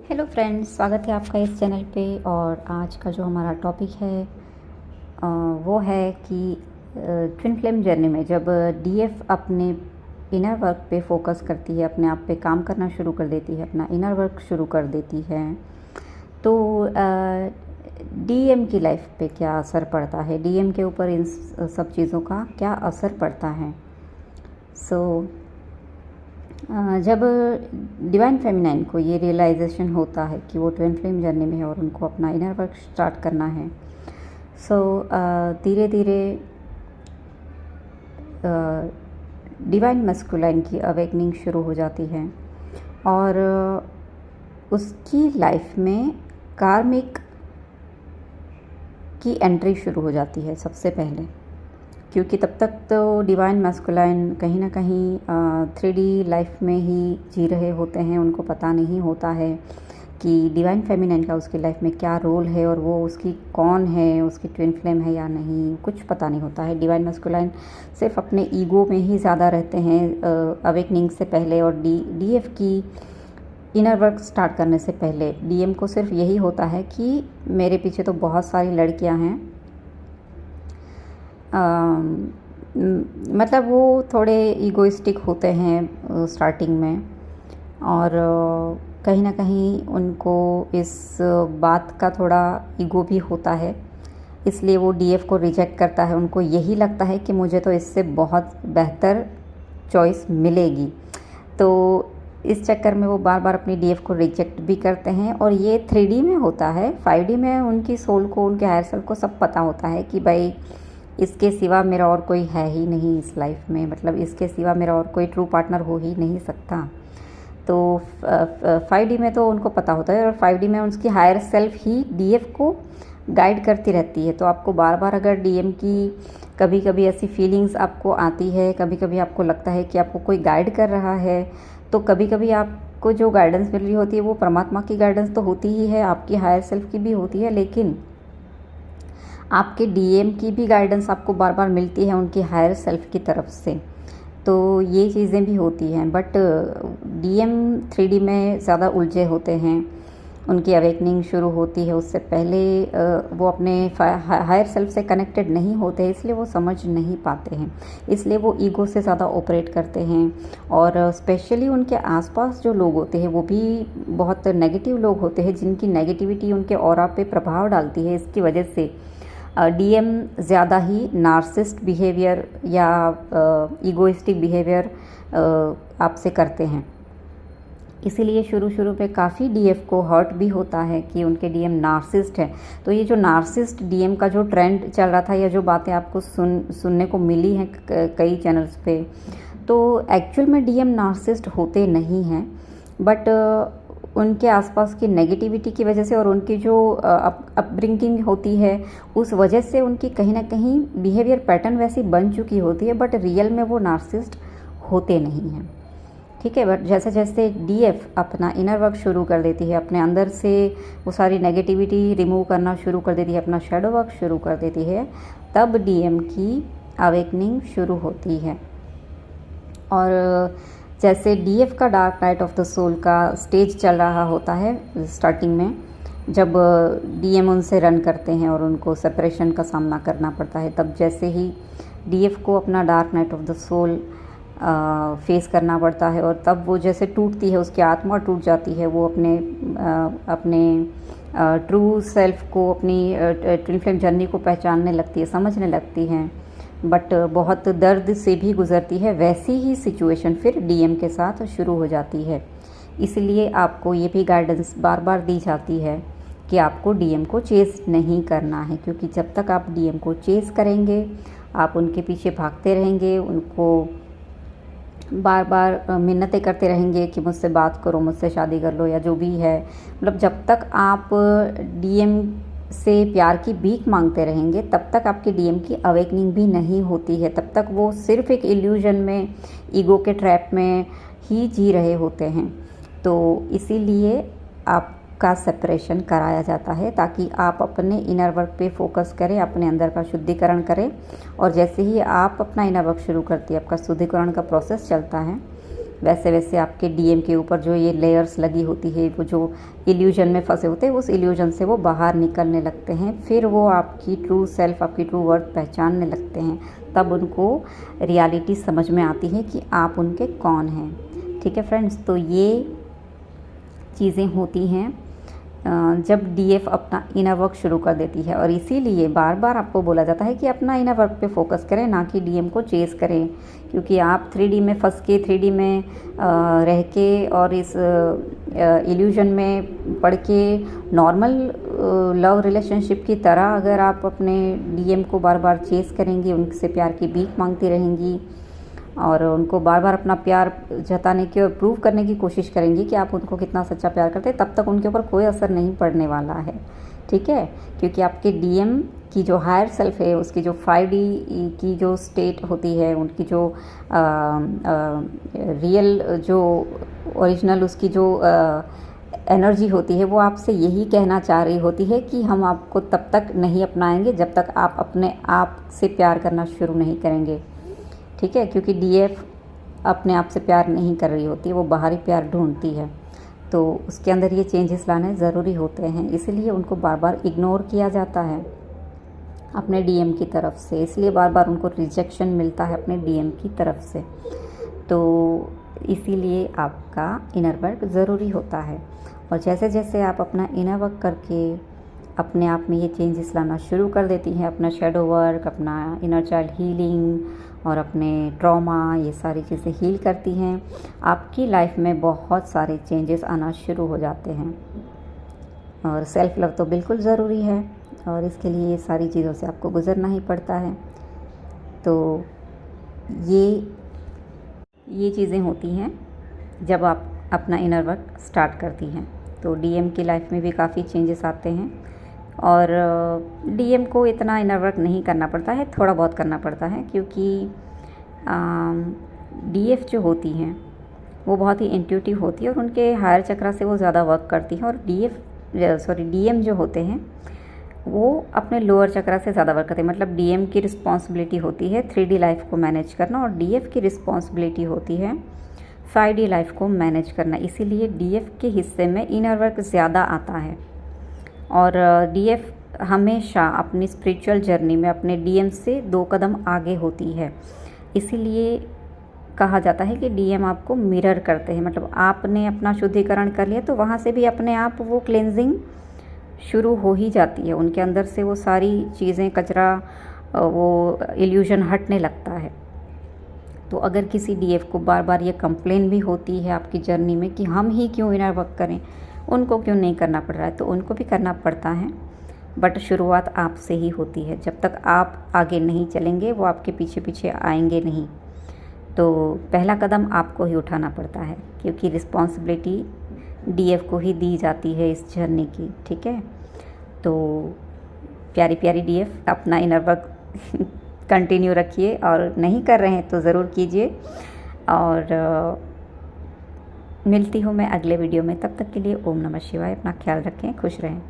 Hello friends, स्वागत है आपका इस चैनल पे। और आज का जो हमारा टॉपिक है वो है कि ट्विन फ्लेम जर्नी में जब डीएफ अपने इनर वर्क पे फोकस करती है, अपने आप पे काम करना शुरू कर देती है, अपना इनर वर्क शुरू कर देती है, तो डीएम की लाइफ पे क्या असर पड़ता है, डीएम के ऊपर इन सब चीज़ों का क्या असर पड़ता है। जब डिवाइन फेमिनाइन को ये रियलाइजेशन होता है कि वो ट्विन फ्लेम जर्नी में है और उनको अपना इनर वर्क स्टार्ट करना है, धीरे धीरे डिवाइन मस्कुलाइन की अवेकनिंग शुरू हो जाती है और उसकी लाइफ में कार्मिक की एंट्री शुरू हो जाती है सबसे पहले, क्योंकि तब तक तो डिवाइन मैस्कुलाइन कहीं ना कहीं 3D लाइफ में ही जी रहे होते हैं। उनको पता नहीं होता है कि डिवाइन फेमिनाइन का उसकी लाइफ में क्या रोल है और वो उसकी कौन है, उसकी ट्विन फ्लेम है या नहीं, कुछ पता नहीं होता है। डिवाइन मैस्कुलाइन सिर्फ अपने ईगो में ही ज़्यादा रहते हैं अवेकनिंग से पहले, और डीएफ की इनर वर्क स्टार्ट करने से पहले डीएम को सिर्फ यही होता है कि मेरे पीछे तो बहुत सारी लड़कियां हैं। मतलब वो थोड़े ईगोइस्टिक होते हैं स्टार्टिंग में, और कहीं ना कहीं उनको इस बात का थोड़ा ईगो भी होता है, इसलिए वो डीएफ को रिजेक्ट करता है। उनको यही लगता है कि मुझे तो इससे बहुत बेहतर चॉइस मिलेगी, तो इस चक्कर में वो बार बार अपनी डीएफ को रिजेक्ट भी करते हैं। और ये 3D में होता है, 5D में उनकी सोल को, उनके हायर सेल्फ को सब पता होता है कि भाई इसके सिवा मेरा और कोई है ही नहीं इस लाइफ में, मतलब इसके सिवा मेरा और कोई ट्रू पार्टनर हो ही नहीं सकता। तो 5D में तो उनको पता होता है, और 5D में उसकी हायर सेल्फ ही डीएफ को गाइड करती रहती है। तो आपको बार बार अगर डीएम की कभी कभी ऐसी फीलिंग्स आपको आती है, कभी कभी आपको लगता है कि आपको कोई गाइड कर रहा है, तो कभी कभी आपको जो गाइडेंस मिल रही होती है वो परमात्मा की गाइडेंस तो होती ही है, आपकी हायर सेल्फ की भी होती है, लेकिन आपके डीएम की भी गाइडेंस आपको बार बार मिलती है उनकी हायर सेल्फ की तरफ से। तो ये चीज़ें भी होती हैं, बट डीएम 3D में ज़्यादा उलझे होते हैं। उनकी अवेकनिंग शुरू होती है उससे पहले वो अपने हायर सेल्फ से कनेक्टेड नहीं होते, इसलिए वो समझ नहीं पाते हैं, इसलिए वो ईगो से ज़्यादा ऑपरेट करते हैं। और स्पेशली उनके आसपास जो लोग होते हैं वो भी बहुत नेगेटिव लोग होते हैं, जिनकी नेगेटिविटी उनके ऑरा पे प्रभाव डालती है। इसकी वजह से डीएम ज़्यादा ही नार्सिस्ट बिहेवियर या ईगोइस्टिक बिहेवियर आपसे करते हैं। इसीलिए शुरू पे काफ़ी डीएफ को हर्ट भी होता है कि उनके डीएम नार्सिस्ट है। तो ये जो नार्सिस्ट डीएम का जो ट्रेंड चल रहा था, या जो बातें आपको सुनने को मिली हैं कई चैनल्स पे, तो एक्चुअल में डीएम नार्सिस्ट होते नहीं हैं, बट उनके आसपास की नेगेटिविटी की वजह से और उनकी जो अपब्रिंगिंग होती है उस वजह से उनकी कहीं ना कहीं बिहेवियर पैटर्न वैसी बन चुकी होती है, बट रियल में वो नार्सिस्ट होते नहीं हैं। ठीक है, बट जैसे जैसे डीएफ अपना इनर वर्क शुरू कर देती है, अपने अंदर से वो सारी नेगेटिविटी रिमूव करना शुरू कर देती है, अपना शेडो वर्क शुरू कर देती है, तब डीएम की अवेकनिंग शुरू होती है। और जैसे डीएफ का dark night of the soul का स्टेज चल रहा होता है स्टार्टिंग में, जब डीएम उनसे रन करते हैं और उनको सेपरेशन का सामना करना पड़ता है, तब जैसे ही डीएफ को अपना dark night of the soul face करना पड़ता है, और तब वो जैसे टूटती है, उसकी आत्मा टूट जाती है, वो अपने ट्रू सेल्फ को, अपनी ट्विन फ्लेम जर्नी को पहचानने लगती है, समझने लगती हैं, बट बहुत दर्द से भी गुजरती है। वैसी ही सिचुएशन फिर डीएम के साथ शुरू हो जाती है। इसलिए आपको ये भी गाइडेंस बार बार दी जाती है कि आपको डीएम को चेस नहीं करना है, क्योंकि जब तक आप डीएम को चेस करेंगे, आप उनके पीछे भागते रहेंगे, उनको बार बार मिन्नतें करते रहेंगे कि मुझसे बात करो, मुझसे शादी कर लो, या जो भी है, मतलब जब तक आप डीएम से प्यार की भीख मांगते रहेंगे तब तक आपके डीएम की अवेकनिंग भी नहीं होती है। तब तक वो सिर्फ एक इल्यूजन में, ईगो के ट्रैप में ही जी रहे होते हैं। तो इसीलिए आपका सेपरेशन कराया जाता है, ताकि आप अपने इनर वर्क पे फोकस करें, अपने अंदर का शुद्धिकरण करें। और जैसे ही आप अपना इनर वर्क शुरू करती है, आपका शुद्धिकरण का प्रोसेस चलता है, वैसे वैसे आपके डीएम के ऊपर जो ये लेयर्स लगी होती है, वो जो इल्यूजन में फंसे होते हैं, उस इल्यूजन से वो बाहर निकलने लगते हैं। फिर वो आपकी ट्रू सेल्फ, आपकी ट्रू वर्थ पहचानने लगते हैं। तब उनको रियलिटी समझ में आती है कि आप उनके कौन हैं। ठीक है फ्रेंड्स, तो ये चीज़ें होती हैं जब डीएफ अपना इनर वर्क शुरू कर देती है। और इसीलिए बार बार आपको बोला जाता है कि अपना इनर वर्क पे फोकस करें, ना कि डीएम को चेज़ करें। क्योंकि आप 3D में फंस के, 3D में रह के और इस इल्यूजन में पड़ के नॉर्मल लव रिलेशनशिप की तरह अगर आप अपने डीएम को बार बार चेज़ करेंगी, उनसे प्यार की भीख मांगती रहेंगी और उनको बार बार अपना प्यार जताने की और प्रूव करने की कोशिश करेंगी कि आप उनको कितना सच्चा प्यार करते हैं, तब तक उनके ऊपर कोई असर नहीं पड़ने वाला है। ठीक है, क्योंकि आपके डीएम की जो हायर सेल्फ है, उसकी जो 5D की जो स्टेट होती है, उनकी जो रियल जो ओरिजिनल उसकी जो एनर्जी होती है, वो आपसे यही कहना चाह रही होती है कि हम आपको तब तक नहीं अपनाएंगे जब तक आप अपने आप से प्यार करना शुरू नहीं करेंगे। ठीक है, क्योंकि डीएफ अपने आप से प्यार नहीं कर रही होती, वो बाहरी प्यार ढूंढती है। तो उसके अंदर ये चेंजेस लाने ज़रूरी होते हैं, इसलिए उनको बार बार इग्नोर किया जाता है अपने डीएम की तरफ से, इसलिए बार बार उनको रिजेक्शन मिलता है अपने डीएम की तरफ से। तो इसीलिए आपका इनर वर्क ज़रूरी होता है। और जैसे जैसे आप अपना इनर वर्क करके अपने आप में ये चेंजेस लाना शुरू कर देती हैं, अपना शेडो वर्क, अपना इनर चाइल्ड हीलिंग और अपने ट्रॉमा, ये सारी चीज़ें हील करती हैं, आपकी लाइफ में बहुत सारे चेंजेस आना शुरू हो जाते हैं। और सेल्फ़ लव तो बिल्कुल ज़रूरी है और इसके लिए ये सारी चीज़ों से आपको गुज़रना ही पड़ता है। तो ये चीज़ें होती हैं जब आप अपना इनर वर्क स्टार्ट करती हैं। तो डीएम की लाइफ में भी काफ़ी चेंजेस आते हैं और डीएम को इतना इनर वर्क नहीं करना पड़ता है, थोड़ा बहुत करना पड़ता है, क्योंकि डीएफ जो होती हैं वो बहुत ही इंट्यूटिव होती है और उनके हायर चक्रा से वो ज़्यादा वर्क करती हैं। और डीएम जो होते हैं वो अपने लोअर चक्रा से ज़्यादा वर्क करते हैं। मतलब डीएम की रिस्पॉन्सिबिलिटी होती है 3D लाइफ को मैनेज करना और डीएफ की रिस्पॉन्सिबिलिटी होती है 5D लाइफ को मैनेज करना। इसीलिए डीएफ के हिस्से में इनर वर्क ज़्यादा आता है और डीएफ हमेशा अपनी स्पिरिचुअल जर्नी में अपने डीएम से 2 कदम आगे होती है। इसीलिए कहा जाता है कि डीएम आपको मिरर करते हैं। मतलब आपने अपना शुद्धिकरण कर लिया तो वहाँ से भी अपने आप वो क्लेंजिंग शुरू हो ही जाती है, उनके अंदर से वो सारी चीज़ें, कचरा, वो इल्यूजन हटने लगता है। तो अगर किसी डीएफ को बार बार ये कंप्लेन भी होती है आपकी जर्नी में कि हम ही क्यों इनर वर्क करें, उनको क्यों नहीं करना पड़ रहा है, तो उनको भी करना पड़ता है, बट शुरुआत आपसे ही होती है। जब तक आप आगे नहीं चलेंगे वो आपके पीछे पीछे आएंगे नहीं। तो पहला कदम आपको ही उठाना पड़ता है, क्योंकि रिस्पॉन्सिबिलिटी डीएफ को ही दी जाती है इस जर्नी की। ठीक है, तो प्यारी प्यारी डीएफ अपना इनर वर्क कंटिन्यू रखिए और नहीं कर रहे हैं तो ज़रूर कीजिए। और मिलती हूँ मैं अगले वीडियो में, तब तक के लिए ओम नमः शिवाय। अपना ख्याल रखें, खुश रहें।